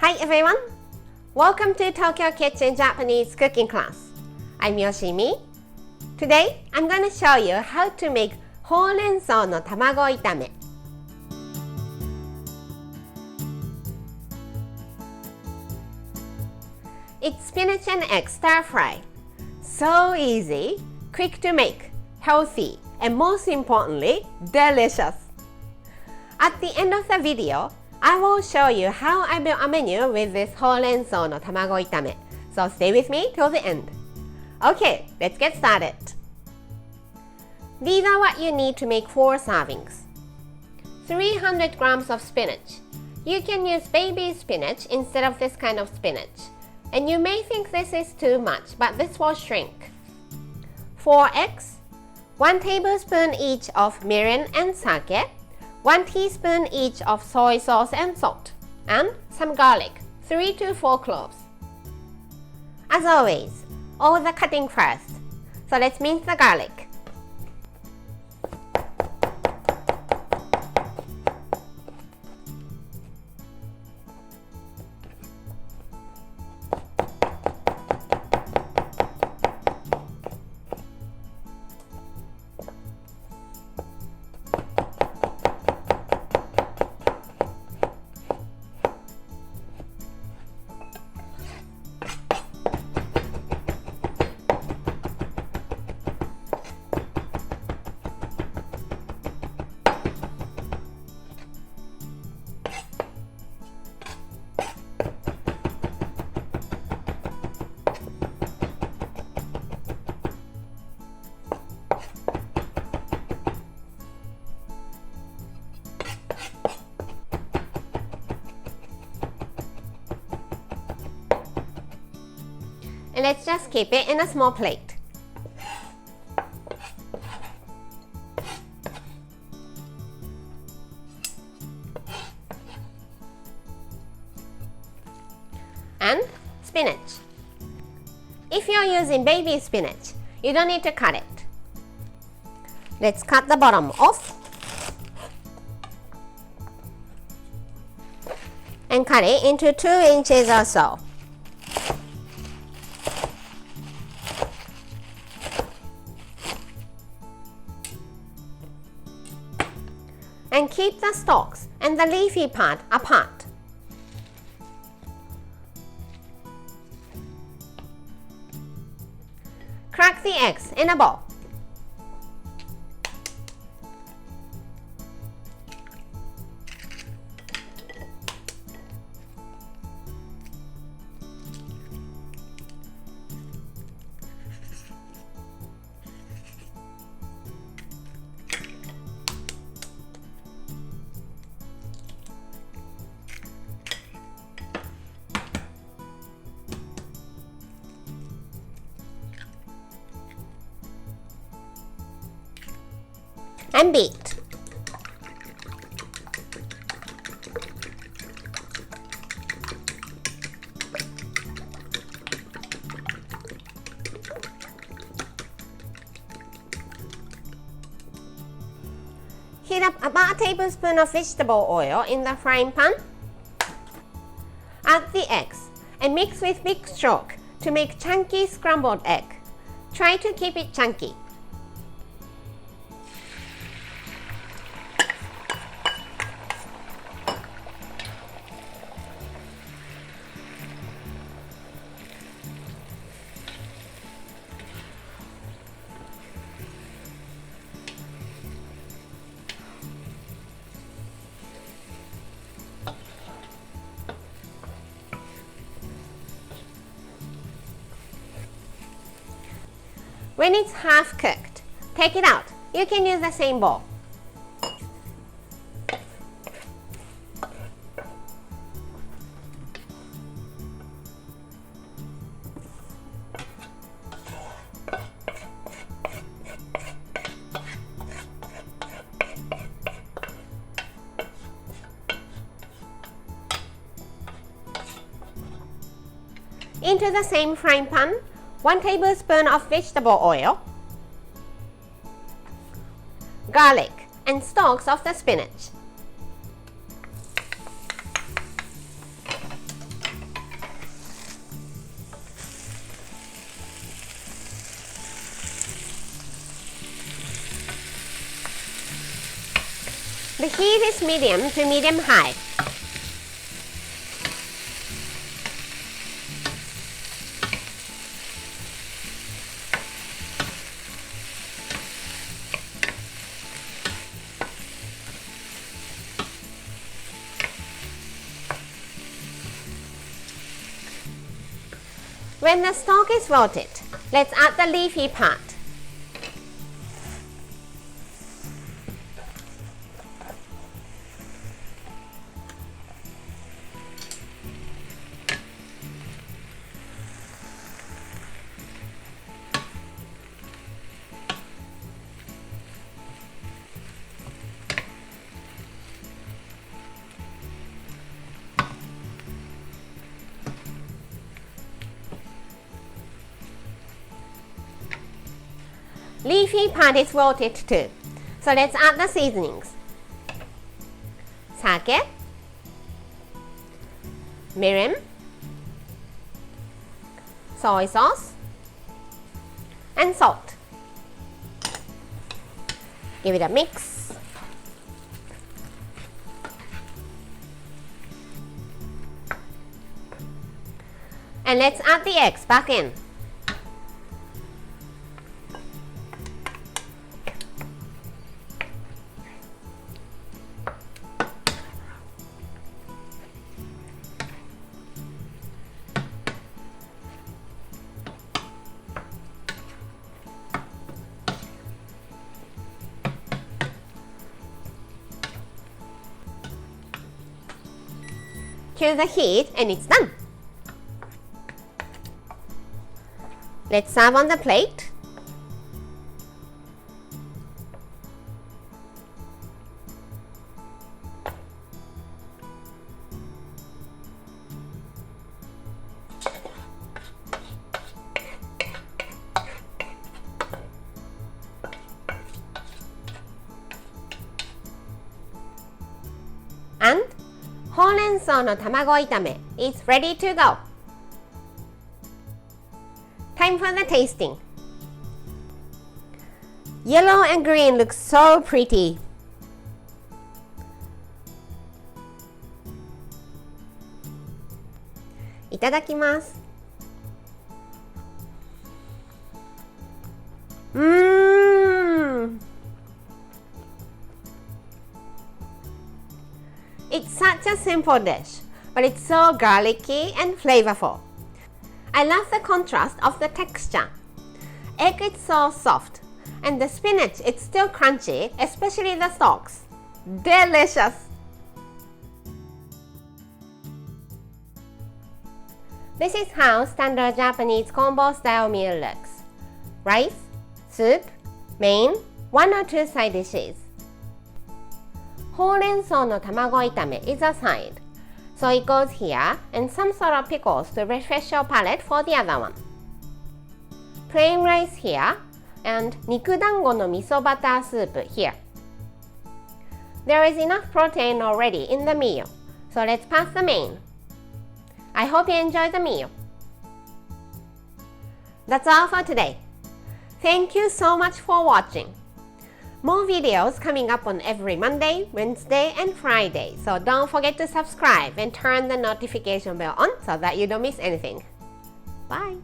Hi everyone! Welcome to Tokyo Kitchen Japanese cooking class. I'm Yoshimi. Today, I'm going to show you how to make ほうれん草の卵炒め. It's spinach and egg stir fry. So easy, quick to make, healthy, and most importantly, delicious. At the end of the video, I will show you how I built a menu with this ほうれん草の卵炒め. So stay with me till the end. Okay, let's get started. These are what you need to make 4 servings. 300 grams of spinach. You can use baby spinach instead of this kind of spinach. And you may think this is too much, but this will shrink. 4 eggs, 1 tablespoon each of mirin and sake, 1 teaspoon each of soy sauce and salt, and some garlic, 3 to 4 cloves. As always, all the cutting first. So let's mince the garlic. And let's just keep it in a small plate. And spinach. If you're using baby spinach, you don't need to cut it. Let's cut the bottom off and cut it into 2 inches or so. And keep the stalks and the leafy part apart. Crack the eggs in a bowl. And beat. Heat up about a tablespoon of vegetable oil in the frying pan. Add the eggs and mix with big stroke to make chunky scrambled egg. Try to keep it chunky. When it's half cooked, take it out. You can use the same bowl. Into the same frying pan, 1 tablespoon of vegetable oil, garlic, and stalks of the spinach. The heat is medium to medium-high. When the stock is wilted, let's add the leafy part. Leafy part is wilted too, so let's add the seasonings. Sake, mirin, soy sauce, and salt. Give it a mix. And let's add the eggs back in. Kill the heat and it's done. Let's serve on the plate. And ほうれん草の卵炒め is ready to go. Time for the tasting. Yellow and green look so pretty. Iただきます。It's such a simple dish, but it's so garlicky and flavorful. I love the contrast of the texture. Egg is so soft, and the spinach is still crunchy, especially the stalks. Delicious! This is how standard Japanese combo style meal looks. Rice, soup, main, 1 or 2 side dishes. ほうれん草の卵炒め is a side, so it goes here, and some sort of pickles to refresh your palate for the other one. Plain rice here, and 肉団子の味噌バタースープ here. There is enough protein already in the meal, so let's pass the main. I hope you enjoy the meal. That's all for today. Thank you so much for watching. More videos coming up on every Monday, Wednesday, and Friday, so don't forget to subscribe and turn the notification bell on so that you don't miss anything. Bye!